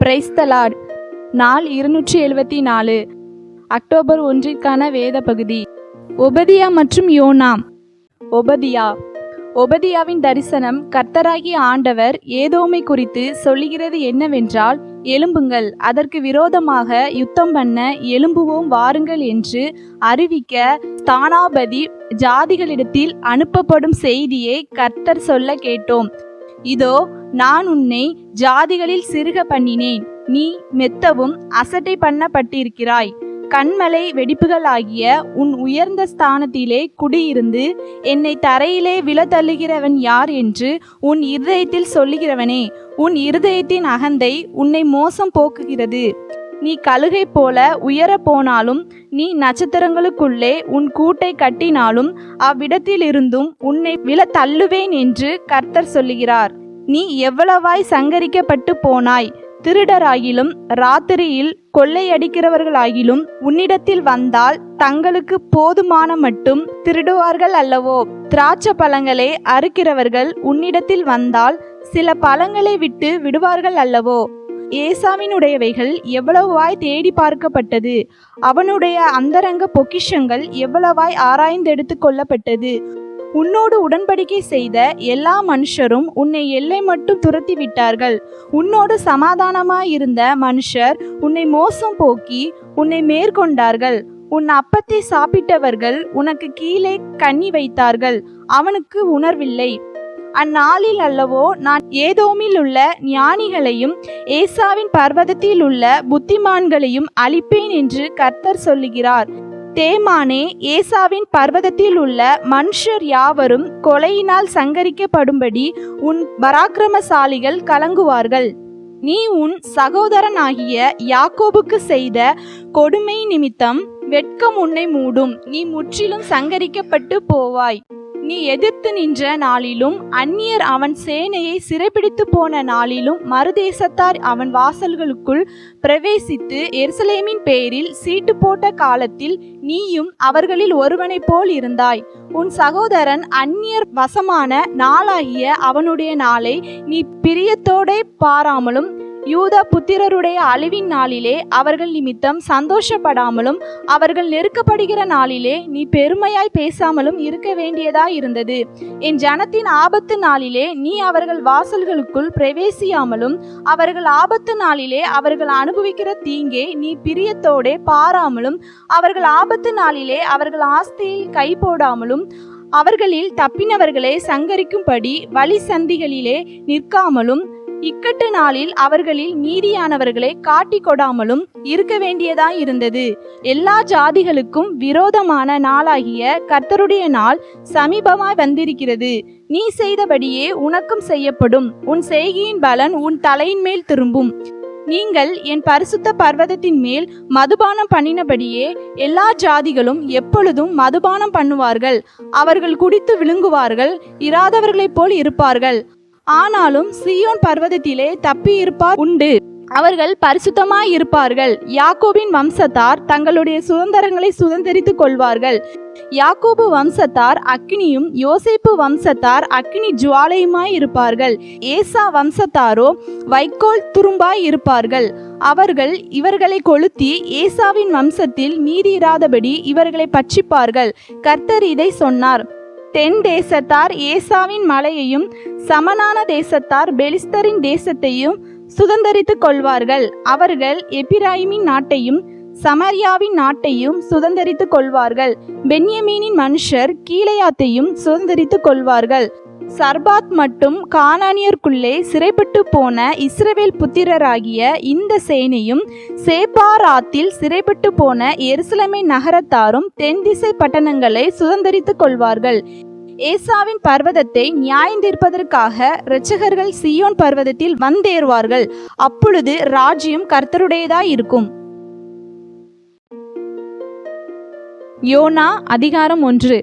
Praise the Lord. நாள் 274, October 1க்கான வேத பகுதி. ஒபதியா மற்றும் யோனா. ஒபதியாவின் தரிசனம். கர்த்தராகிய ஆண்டவர் ஏதோமை குறித்து சொல்லுகிறது என்னவென்றால், எழும்புங்கள், அதற்கு விரோதமாக யுத்தம் பண்ண எழும்புவோம் வாருங்கள் என்று அறிவிக்க ஸ்தானாபதி ஜாதிகளிடத்தில் அனுப்பப்படும் செய்தியை கர்த்தர் சொல்ல கேட்டோம். இதோ, நான் உன்னை ஜாதிகளில் சிறுக பண்ணினேன், நீ மெத்தவும் அசட்டை பண்ணப்பட்டிருக்கிறாய். கண்மலை வெடிப்புகளாகிய உன் உயர்ந்த ஸ்தானத்திலே குடியிருந்து என்னை தரையிலே விழத்தள்ளுகிறவன் யார் என்று உன் இருதயத்தில் சொல்லுகிறவனே, உன் இருதயத்தின் அகந்தை உன்னை மோசம் போக்குகிறது. நீ கழுகை போல உயர போனாலும், நீ நட்சத்திரங்களுக்குள்ளே உன் கூட்டை கட்டினாலும் அவ்விடத்திலிருந்தும் உன்னை விழத்தள்ளுவேன் என்று கர்த்தர் சொல்லுகிறார். நீ எவ்வளவாய் சங்கரிக்கப்பட்டு போனாய். திருடராகிலும் ராத்திரியில் கொள்ளையடிக்கிறவர்களாகிலும் உன்னிடத்தில் வந்தால் தங்களுக்கு போதுமான மட்டும் திருடுவார்கள் அல்லவோ? திராட்சை பழங்களை அறுக்கிறவர்கள் உன்னிடத்தில் வந்தால் சில பழங்களை விட்டு விடுவார்கள் அல்லவோ? ஏசாவினுடையவைகள் எவ்வளவாய் தேடி பார்க்கப்பட்டது, அவனுடைய அந்தரங்க பொக்கிஷங்கள் எவ்வளவாய் ஆராய்ந்தெடுத்து கொள்ளப்பட்டது. உன்னோடு உடன்படிக்கை செய்த எல்லா மனுஷரும் உன்னை எல்லை மட்டும் துரத்தி விட்டார்கள். உன்னோடு சமாதானமாயிருந்த மனுஷர் உன்னை மோசம் போக்கி உன்னை மேற்கொண்டார்கள். உன் அப்பத்தை சாப்பிட்டவர்கள் உனக்கு கீழே கண்ணி வைத்தார்கள், அவனுக்கு உணர்வில்லை. அந்நாளில் அல்லவோ நான் ஏதோமில் உள்ள ஞானிகளையும் ஏசாவின் பர்வதத்தில் உள்ள புத்திமான்களையும் அழிப்பேன் என்று கர்த்தர் சொல்லுகிறார். தேமானே, ஏசாவின் பர்வதத்தில் உள்ள மனுஷர் யாவரும் கொலையினால் சங்கரிக்கப்படும்படி உன் பராக்கிரமசாலிகள் கலங்குவார்கள். நீ உன் சகோதரனாகிய யாக்கோபுக்கு செய்த கொடுமை நிமித்தம் வெட்கம் உன்னை மூடும். நீ முற்றிலும் சங்கரிக்கப்பட்டு போவாய். நீ எதிர்த்து நின்ற நாளிலும் அந்நியர் அவன் சேனையை சிறைப்பிடித்து போன நாளிலும் மறுதேசத்தார் அவன் வாசல்களுக்குள் பிரவேசித்து எருசலேமின் பேரில் சீட்டு போட்ட காலத்தில் நீயும் அவர்களில் ஒருவனைப் போல் இருந்தாய். உன் சகோதரன் அந்நியர் வசமான நாளாகிய அவனுடைய நாளை நீ பிரியத்தோடே பாராமலும், யூதா புத்திரருடைய அழிவின் நாளிலே அவர்கள் நிமித்தம் சந்தோஷப்படாமலும், அவர்கள் நெருக்கப்படுகிற நாளிலே நீ பெருமையாய் பேசாமலும் இருக்க வேண்டியதாய் இருந்தது. என் ஜனத்தின் ஆபத்து நாளிலே நீ அவர்கள் வாசல்களுக்குள் பிரவேசியாமலும், அவர்கள் ஆபத்து நாளிலே அவர்கள் அனுபவிக்கிற தீங்கை நீ பிரியத்தோடே பாராமலும், அவர்கள் ஆபத்து நாளிலே அவர்கள் ஆஸ்தியில் கை போடாமலும், அவர்களில் தப்பினவர்களை சங்கரிக்கும்படி வழி சந்திகளிலே நிற்காமலும், இக்கட்டு நாளில் அவர்களில் மீதியானவர்களை காட்டி கொடாமலும் இருக்க வேண்டியதாய் இருந்தது. எல்லா ஜாதிகளுக்கும் விரோதமான நாளாகிய கர்த்தருடைய நாள் சமீபமாய் வந்திருக்கிறது. நீ செய்தபடியே உனக்கும் செய்யப்படும். உன் செய்கையின் பலன் உன் தலையின் மேல் திரும்பும். நீங்கள் என் பரிசுத்த பர்வதத்தின் மேல் மதுபானம் பண்ணினபடியே எல்லா ஜாதிகளும் எப்பொழுதும் மதுபானம் பண்ணுவார்கள். அவர்கள் குடித்து விழுங்குவார்கள், இராதவர்களைப் போல் இருப்பார்கள். ஆனாலும் சீயோன் பர்வதத்திலே தப்பி இருப்பார் உண்டு. அவர்கள் பரிசுத்தமாய் இருப்பார்கள். யாக்கோபின் வம்சத்தார் தங்களுடைய சுதந்திரங்களை சுதந்திரித்துக் கொள்வார்கள். யாக்கோபு வம்சத்தார் அக்கினியும் யோசேப்பு வம்சத்தார் அக்கினி ஜுவாலையுமாய் இருப்பார்கள். ஏசா வம்சத்தாரோ வைக்கோல் துரும்பாய் இருப்பார்கள். அவர்கள் இவர்களை கொளுத்தி ஏசாவின் வம்சத்தில் மீதி இராதபடி இவர்களை பட்சிப்பார்கள். கர்த்தர் இதை சொன்னார். தென் தேசத்தார் ஏசாவின் மலையையும், சமனான தேசத்தார் பெலிஸ்தரின் தேசத்தையும் சுதந்தரித்துக் கொள்வார்கள். அவர்கள் எப்பிராயிமின் நாட்டையும் சமரியாவின் நாட்டையும் சுதந்தரித்துக் கொள்வார்கள். பென்யமீனின் மனுஷர் கீலேயாத்தையும் சுதந்தரித்துக் கொள்வார்கள். சர்பாத் மட்டும் கானானியருக்குள்ளே சிறைப்பட்டு போன இஸ்ரவேல் புத்திரராகிய இந்த சேனையும், சேப்பாராத்தில் சிறைப்பட்டு போன எருசலேமின் நகரத்தாரும் தென் திசை பட்டணங்களை சுதந்தரித்துக் கொள்வார்கள். ஏசாவின் பர்வதத்தை நியாயந்தீர்ப்பதற்காக இரட்சகர்கள் சீயோன் பர்வதத்தில் வந்தேறுவார்கள். அப்பொழுது ராஜ்யம் கர்த்தருடையதாய் இருக்கும். யோனா அதிகாரம் 1.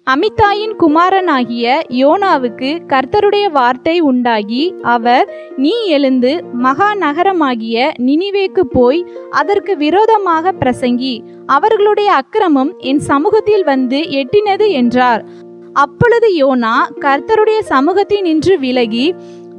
அமித்தாயின் குமாரனாகிய யோனாவுக்கு கர்த்தருடைய வார்த்தை உண்டாகி, அவர், நீ எழுந்து மகா நகரமாகிய நினிவேக்கு போய் அதற்கு விரோதமாக பிரசங்கி, அவர்களுடைய அக்கிரமம் என் சமூகத்தில் வந்து எட்டினது என்றார். அப்பொழுது யோனா கர்த்தருடைய சமூகத்தில் நின்று விலகி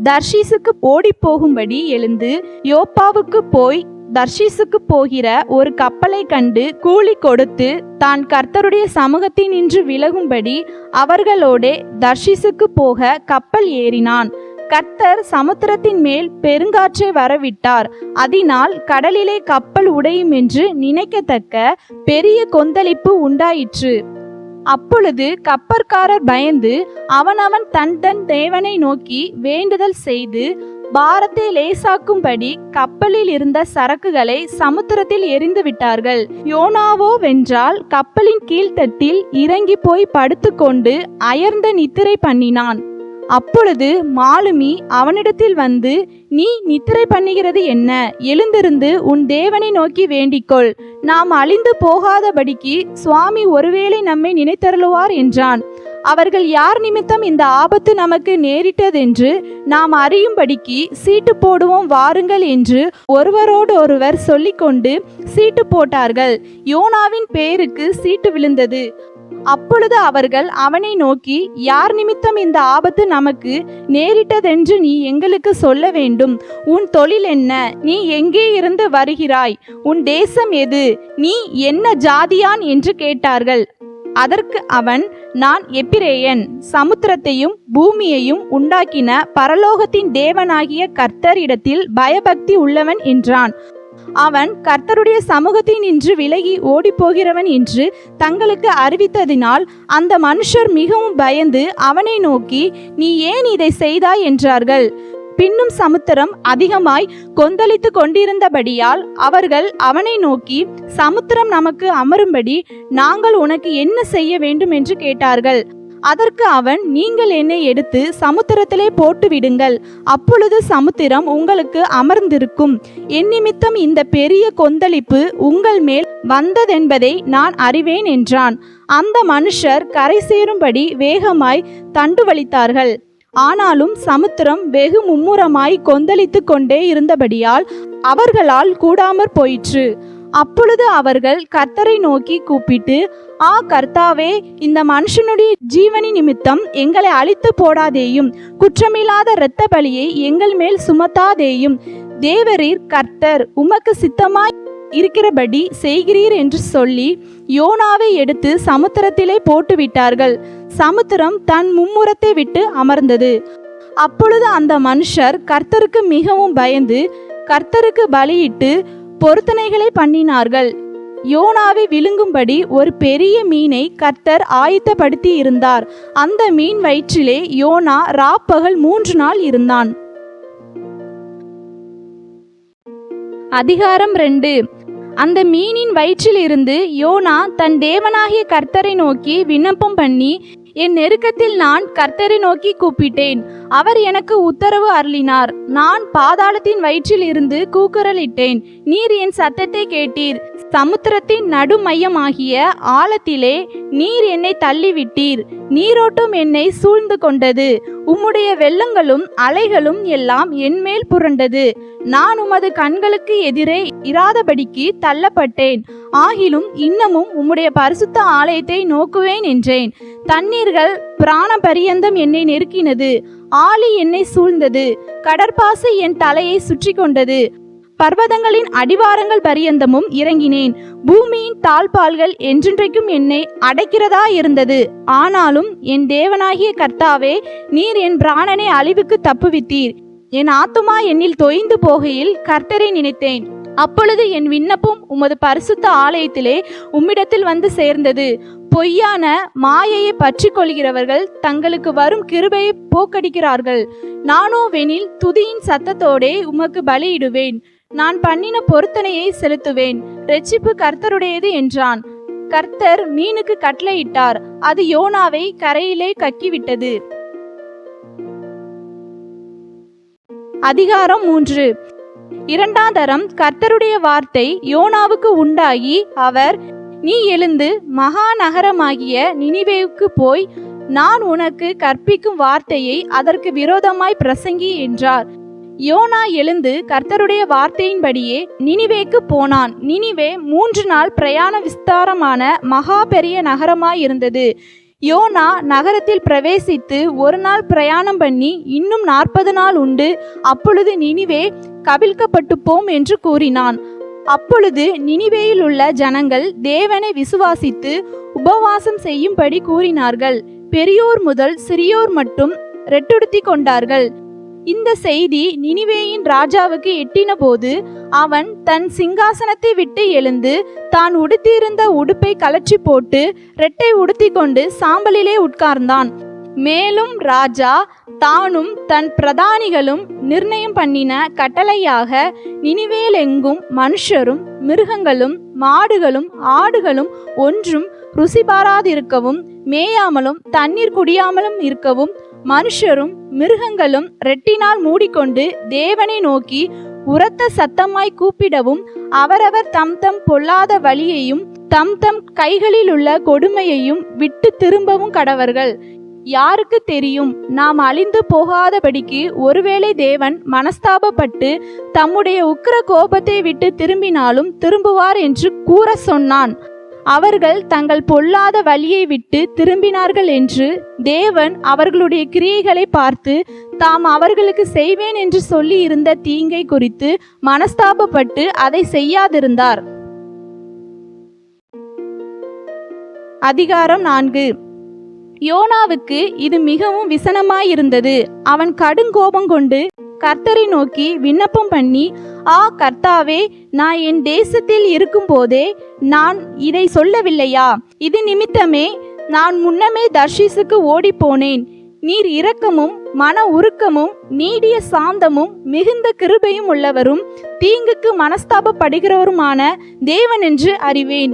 தர்ஷீசுக்கு ஓடிப்போகும்படி எழுந்து யோப்பாவுக்கு போய் தர்ஷீசுக்கு போகிற ஒரு கப்பலை கண்டு கூலி கொடுத்து தான் கர்த்தருடைய சமூகத்தினின்று விலகும்படி அவர்களோடே தர்ஷீசுக்கு போக கப்பல் ஏறினான். கர்த்தர் சமுத்திரத்தின் மேல் பெருங்காற்றை வரவிட்டார். அதனால் கடலிலே கப்பல் உடையும் என்று நினைக்கத்தக்க பெரிய கொந்தளிப்பு உண்டாயிற்று. அப்பொழுது கப்பற்காரர் பயந்து அவனவன் தன் தன் தேவனை நோக்கி வேண்டுதல் செய்து பாரத்தை லேசாக்கும்படி கப்பலில் இருந்த சரக்குகளை சமுத்திரத்தில் எறிந்து விட்டார்கள். யோனாவோ வென்றால் கப்பலின் கீழ்த்தட்டில் இறங்கி போய் படுத்துக்கொண்டு அயர்ந்த நித்திரை பண்ணினான். அப்பொழுது மாலுமி அவனிடத்தில் வந்து, நீ நித்திரை பண்ணுகிறது என்ன? எழுந்திருந்து உன் தேவனை நோக்கி வேண்டிக்கொள், நாம் அழிந்து போகாதபடிக்கு சுவாமி ஒருவேளை நம்மை நினைத்தருளுவார் என்றான். அவர்கள் யார் நிமித்தம் இந்த ஆபத்து நமக்கு நேரிட்டதென்று நாம் அறியும்படிக்கு சீட்டு போடுவோம் வாருங்கள் என்று ஒருவரோடு ஒருவர் சொல்லிக்கொண்டு சீட்டு போட்டார்கள். யோனாவின் பேருக்கு சீட்டு விழுந்தது. அப்பொழுது அவர்கள் அவனை நோக்கி, யார் நிமித்தம் இந்த ஆபத்து நமக்கு நேரிட்டதென்று நீ எங்களுக்கு சொல்ல வேண்டும். உன் தொழில் என்ன? நீ எங்கே இருந்து வருகிறாய்? உன் தேசம் எது? நீ என்ன ஜாதியான் என்று கேட்டார்கள். அதற்கு அவன், நான் எபிரேயன், சமுத்திரத்தையும் பூமியையும் உண்டாக்கின பரலோகத்தின் தேவனாகிய கர்த்தரிடத்தில் பயபக்தி உள்ளவன் என்றான். அவன் கர்த்தருடைய சமூகத்தினின்று விலகி ஓடிப்போகிறவன் என்று தங்களுக்கு அறிவித்ததினால் அந்த மனுஷர் மிகவும் பயந்து அவனை நோக்கி, நீ ஏன் இதை செய்தாய் என்றார்கள். பின்னும் சமுத்திரம் அதிகமாய் கொந்தளித்து கொண்டிருந்தபடியால் அவர்கள் அவனை நோக்கி, சமுத்திரம் நமக்கு அமரும்படி நாங்கள் உனக்கு என்ன செய்ய வேண்டும் என்று கேட்டார்கள். அதற்கு அவன், நீங்கள் என்னை எடுத்து சமுத்திரத்திலே போட்டு விடுங்கள், அப்பொழுது சமுத்திரம் உங்களுக்கு அமர்ந்திருக்கும். என் நிமித்தம் இந்த பெரிய கொந்தளிப்பு உங்கள் மேல் வந்ததென்பதை நான் அறிவேன் என்றான். அந்த மனுஷர் கரை சேரும்படி வேகமாய் தண்டு வலித்தார்கள். ஆனாலும் சமுத்திரம் வெகு மும்முரமாய் கொந்தளித்து கொண்டே இருந்தபடியால் அவர்களால் கூடாமற் போயிற்று. அப்பொழுது அவர்கள் கர்த்தரை நோக்கி கூப்பிட்டு, ஆ கர்த்தாவே, இந்த மனுஷனுடைய ஜீவனி நிமித்தம் எங்களை அழித்து போடாதேயும், குற்றமில்லாத இரத்த பலியை எங்கள் மேல் சுமத்தாதேயும். தேவரீர் கர்த்தர், உமக்கு சித்தமாய் இருக்கிறபடி செய்கிறீர் என்று சொல்லி யோனாவை எடுத்து சமுத்திரத்திலே போட்டுவிட்டார்கள். சமுத்திரம் தன் மும்முரத்தை விட்டு அமர்ந்தது. அப்பொழுது அந்த மனுஷர் கர்த்தருக்கு மிகவும் பயந்து கர்த்தருக்கு பலியிட்டு பொருத்தனைகளை பண்ணினார்கள். யோனாவை விழுங்கும்படி ஒரு பெரிய மீனை கர்த்தர் ஆயத்தப்படுத்தி இருந்தார். அந்த மீன் வயிற்றிலே யோனா ராப்பகல் 3 நாள் இருந்தான். அதிகாரம் 2. அந்த மீனின் வயிற்றிலிருந்து யோனா தன் தேவனாகிய கர்த்தரை நோக்கி விண்ணப்பம் பண்ணி, என் நெருக்கத்தில் நான் கர்த்தரை நோக்கி கூப்பிட்டேன், அவர் எனக்கு உத்தரவு அருளினார். நான் பாதாளத்தின் வயிற்றில் இருந்து கூக்குரலிட்டேன், நீர் என் சத்தத்தை கேட்டீர். சமுத்திரத்தின் நடுமையமாகிய ஆழத்திலே நீர் என்னை தள்ளிவிட்டீர். நீரோட்டம் என்னை சூழ்ந்து கொண்டது. உம்முடைய வெள்ளங்களும் அலைகளும் எல்லாம் என்மேல் புரண்டது. நான் உமது கண்களுக்கு எதிரே இராதபடிக்கு தள்ளப்பட்டேன். ஆகிலும் இன்னமும் உம்முடைய பரிசுத்த ஆலயத்தை நோக்குவேன் என்றேன். தண்ணீர்கள் பிராண பரியந்தம் என்னை நெருக்கினது. ஆழி என்னை சூழ்ந்தது. கடற்பாசை என் தலையை சுற்றி கொண்டது. பர்வதங்களின் அடிவாரங்கள் பரியந்தமும் இறங்கினேன். பூமியின் தாழ்பால்கள் என்றென்றைக்கும் என்னை அடைக்கிறதா இருந்தது. ஆனாலும் என் தேவனாகிய கர்த்தாவே, நீர் என் பிராணனை அழிவுக்கு தப்புவித்தீர். என் ஆத்துமா என்னில் தொய்ந்து போகையில் கர்த்தரை நினைத்தேன். அப்பொழுது என் விண்ணப்பம் உமது பரிசுத்த ஆலயத்திலே உம்மிடத்தில் வந்து சேர்ந்தது. பொய்யான மாயையை பற்றி கொள்கிறவர்கள் தங்களுக்கு வரும் கிருபையை போக்கடிக்கிறார்கள். நானோ வெனில் துதியின் சத்தத்தோடே உமக்கு பலியிடுவேன். நான் பண்ணின பொருத்தனையை செலுத்துவேன். இரட்சிப்பு கர்த்தருடையது என்றான். கர்த்தர் மீனுக்கு கட்டளையிட்டார். அது யோனாவை கரையிலே கக்கிவிட்டது. அதிகாரம் 3. 2ஆம் தரம் கர்த்தருடைய வார்த்தை யோனாவுக்கு உண்டாகி, அவர், நீ எழுந்து மகா நகரமாகிய நினிவேவுக்கு போய் நான் உனக்கு கற்பிக்கும் வார்த்தையை அதற்கு விரோதமாய் பிரசங்கி என்றார். யோனா எழுந்து கர்த்தருடைய வார்த்தையின்படியே நினிவேக்கு போனான். நினிவே 3 நாள் பிரயாண விஸ்தாரமான மகா பெரிய நகரமாயிருந்தது. யோனா நகரத்தில் பிரவேசித்து ஒரு நாள் பிரயாணம் பண்ணி இன்னும் 40 நாள் உண்டு, அப்பொழுது நினிவே கவிழ்க்கப்பட்டு போம் என்று கூறினான். அப்பொழுது நினிவேயில் உள்ள ஜனங்கள் தேவனை விசுவாசித்து உபவாசம் செய்யும்படி கூறினார்கள். பெரியோர் முதல் சிறியோர் மட்டும் ரெட்டுடுத்தி கொண்டார்கள். இந்த செய்தி நினிவேயின் ராஜாவுக்கு எட்டின போது அவன் தன் சிங்காசனத்தை விட்டு எழுந்து தான் உடுத்தியிருந்த உடுப்பை கலற்றி போட்டு ரெட்டை உடுத்தி கொண்டு சாம்பலிலே உட்கார்ந்தான். மேலும் ராஜா தானும் தன் பிரதானிகளும் நிர்ணயம் பண்ணின கட்டளையாக நினிவேலெங்கும் மனுஷரும் மிருகங்களும் மாடுகளும் ஆடுகளும் ஒன்றும் ருசி பாராதிருக்கவும் மேயாமலும் தண்ணீர் குடியாமலும் இருக்கவும் மனுஷரும் மிருகங்களும் ரெட்டினால் மூடிக்கொண்டு தேவனை நோக்கி உரத்த சத்தமாய் கூப்பிடவும் அவரவர் தம் தம் பொல்லாத வழியையும் தம் தம் கைகளில் உள்ள கொடுமையையும் விட்டு திரும்பவும் கடவர்கள். யாருக்கு தெரியும், நாம் அழிந்து போகாதபடிக்கு ஒருவேளை தேவன் மனஸ்தாபப்பட்டு தம்முடைய உக்கிர கோபத்தை விட்டு திரும்பினாலும் திரும்புவார் என்று கூற சொன்னான். அவர்கள் தங்கள் பொல்லாத வழியை விட்டு திரும்பினார்கள் என்று தேவன் அவர்களுடைய கிரியைகளை பார்த்து தாம் அவர்களுக்கு செய்வேன் என்று சொல்லி இருந்த தீங்கை குறித்து மனஸ்தாபப்பட்டு அதை செய்யாதிருந்தார். அதிகாரம் 4. யோனாவுக்கு இது மிகவும் விசனமாயிருந்தது. அவன் கடுங்கோபம் கொண்டு கர்த்தரை நோக்கி விண்ணப்பம் பண்ணி, கர்த்தாவே, நான் என் தேசத்தில் இருக்கும்போதே நான் இதை சொல்லவில்லையா? இது நிமித்தமே நான் முன்னமே தர்ஷீசுக்கு ஓடி போனேன். நீர் இரக்கமும் மன உருக்கமும் நீடிய சாந்தமும் மிகுந்த கிருபையும் உள்ளவரும் தீங்குக்கு மனஸ்தாபப்படுகிறவருமான தேவன் என்று அறிவேன்.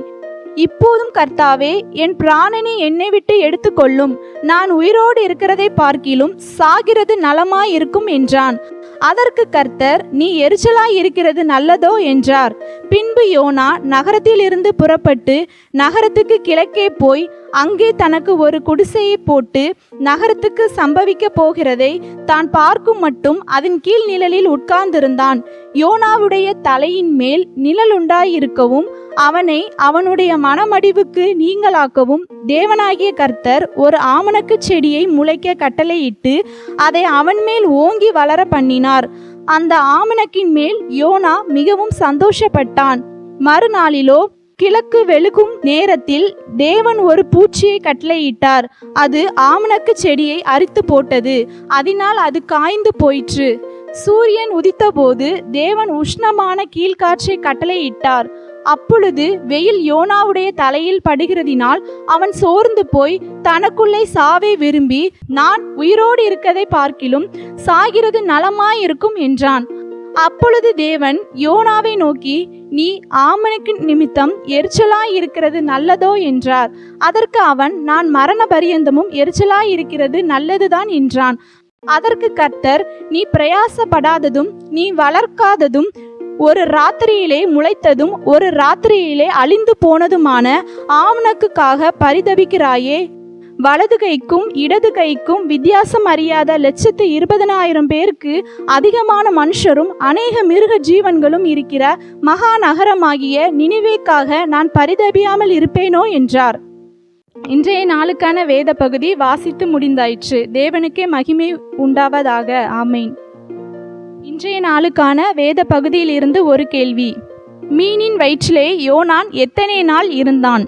இப்போதும் கர்த்தாவே, என் பிராணனை என்னை விட்டு எடுத்துக்கொள்ளும். நான் உயிரோடு இருக்கிறதை பார்க்கிலும் சாகிறது நலமாயிருக்கும் என்றான். அதற்கு கர்த்தர், நீ எரிச்சலாய் இருக்கிறது நல்லதோ என்றார். பின்பு யோனா நகரத்தில் இருந்து புறப்பட்டு நகரத்துக்கு கிழக்கே போய் அங்கே தனக்கு ஒரு குடிசையை போட்டு நகரத்துக்கு சம்பவிக்க போகிறதை தான் பார்க்கும் மட்டும் அதன் கீழ் நிழலில் உட்கார்ந்திருந்தான். யோனாவுடைய தலையின் மேல் நிழல் உண்டாயிருக்கவும் அவனை அவனுடைய மனமடிவுக்கு நீங்களாக்கவும் தேவனாகிய கர்த்தர் ஒரு ஆமணக்கு செடியை முளைக்க கட்டளையிட்டு அதை அவன் மேல் ஓங்கி வளர பண்ணினார். அந்த ஆமணக்கின் மேல் யோனா மிகவும் சந்தோஷப்பட்டான். மறுநாளிலோ கிழக்கு வெளுக்கும் நேரத்தில் தேவன் ஒரு பூச்சியை கட்டளையிட்டார். அது ஆமணக்கு செடியை அரித்து போட்டது. அதனால் அது காய்ந்து போயிற்று. சூரியன் உதித்தபோது தேவன் உஷ்ணமான கீழ்காற்றை கட்டளையிட்டார். அப்பொழுது வெயில் யோனாவுடைய தலையில் படுகிறதினால் அவன் சோர்ந்து போய் தனக்குள்ளே சாவை விரும்பி, நான் உயிரோடு இருக்கதை பார்க்கிலும் சாகிறது நலமாயிருக்கும் என்றான். அப்பொழுது தேவன் யோனாவை நோக்கி, நீ ஆமணக்கு நிமித்தம் எரிச்சலாய் இருக்கிறது நல்லதோ என்றார். அதற்கு அவன், நான் மரண பரியந்தமும் எரிச்சலாய் இருக்கிறது நல்லதுதான் என்றான். அதற்கு கர்த்தர், நீ பிரயாசப்படாததும் நீ வளர்க்காததும் ஒரு ராத்திரியிலே முளைத்ததும் ஒரு ராத்திரியிலே அழிந்து போனதுமான ஆமணக்குக்காக பரிதபிக்கிறாயே. வலது கைக்கும் இடது கைக்கும் வித்தியாசம் அறியாத 120,000 பேருக்கு அதிகமான மனுஷரும் அநேக மிருக ஜீவன்களும் இருக்கிற மகா நகரமாகிய நினிவேக்காக நான் பரிதபியாமல் இருப்பேனோ என்றார். இன்றைய நாளுக்கான வேத பகுதி வாசித்து முடிந்தாயிற்று. தேவனுக்கே மகிமை உண்டாவதாக. ஆமேன். இன்றைய நாளுக்கான வேத பகுதியில் இருந்து ஒரு கேள்வி. மீனின் வயிற்றிலே யோனான் எத்தனை நாள் இருந்தான்?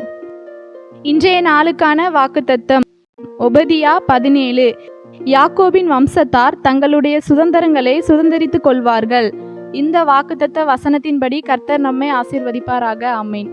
இன்றைய நாளுக்கான வாக்குத்தத்தம் ஒபதியா 17. யாக்கோபின் வம்சத்தார் தங்களுடைய சுதந்திரங்களை சுதந்திரித்துக் கொள்வார்கள். இந்த வாக்குத்தத்த வசனத்தின்படி கர்த்தர் நம்மை ஆசீர்வதிப்பாராக. ஆமேன்.